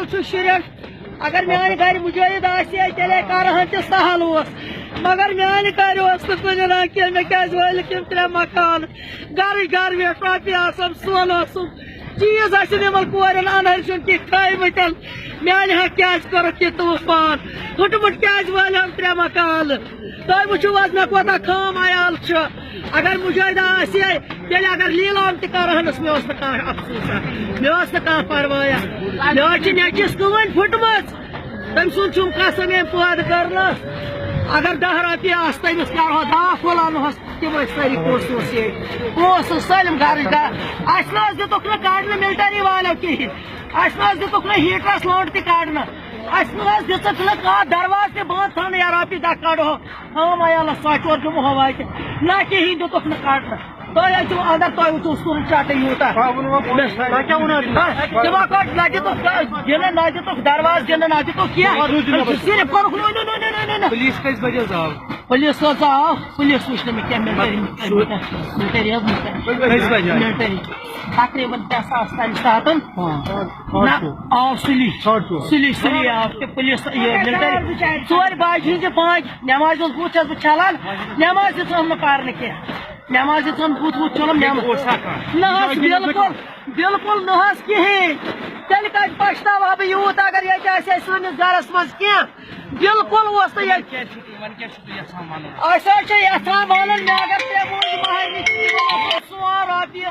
عیال شرک اگر میانہ گھر مجاہد آسے تیلے کرہن تہ سہل مگر میانہ گھر کن کی مے کیاز وٲلِکھ یِم 3 مکان گھر ویٹ رۄپیہِ آسم سۄن آسم چیز آسن یمن کورٮ۪ن انہر چھُنہٕ کینٛہہ تھٲیمٕتۍ میانہ حق کیاز کوٚرُکھ یہِ طوٗفان پھٕٹمُت کیاز وٲلِم 3 مکان تُہۍ وٕچھِو حظ مےٚ کوتاہ خام عیال چھُ اگر مجاہدہ آسے تیٚلہِ اگر لیٖلام تہِ کرہنس مےٚ اوس نہٕ کانٛہہ افسوٗسا مےٚ اوس نہٕ کانٛہہ پروایا مےٚ حظ چھِ نیٚچوِس کٕہٕنۍ پھٕٹمٕژ تٔمۍ سُنٛد چھُم قسم ییٚمۍ پٲدٕ کٔرنس اگر 10 رۄپیہِ آسہٕ تٔمِس کرہو 10 پھوٚل انہوس تِم ٲسۍ سٲری پونٛسہٕ اوس ییٚتہِ پونٛسہٕ سٲلِم گرٕچ اَسہِ نہ حظ دِتُکھ نہٕ کڑنہٕ ملٹری والیو کِہیٖنۍ اَسہِ نہ حظ دِتُکھ نہٕ ہیٖٹرس لٔنٛڈ تہِ کڑنہٕ اَسہِ نہ حظ دِژٕکھ نہٕ کانٛہہ دروازٕ تہِ بنٛد تھاونہٕ یا رۄپیہِ 10 کڑہو خام عیالس ژۄچہِ اور دِمہو وتہِ نہ کِہیٖنۍ دِتُکھ نہٕ کڑنہٕ تُہۍ حظ چھِو اندر تُہۍ وٕچھِو سُن چٹہٕ یوٗتاہ تِمو کٔڑ نہ دِتُکھ دِنہٕ نہ دِتُکھ دروازٕ دِنہٕ نہ دِتُکھ کینٛہہ صرف کوٚرُکھ پولیس کٔژِ بجہِ حظ آو پولیس حظ آو پولیس وٕچھ نہٕ مےٚ کینٛہہ ملٹری حظ کٔژِ بجہِ آو ملٹری تقریٖباً 3 ساس تانۍ ساتن آو سُلی آو تہِ پولیس ملٹری 4 بجہِ ہِنٛزِ 5 نٮ۪مازِ ہُنٛد بُتھ چھَس بہٕ چھلان نٮ۪ماز تہِ ژھٕنم نہٕ پرنہٕ کینٛہہ نٮ۪ماز تہِ ژھٕنم بُتھ وُتھ چھلُم نہ حظ بالکل نہ حظ کِہیٖنۍ تیٚلہِ کتہِ پشتاوہا بہٕ یوٗت اگر ییٚتہِ آسہِ ہے سٲنِس گرس منٛز کینٛہہ بالکل اوس نہٕ ییٚتہِ أسۍ حظ چھِ یژھان ونُن مےٚ اگر 3 موٗدۍ مہرنہِ سون رۄپیہِ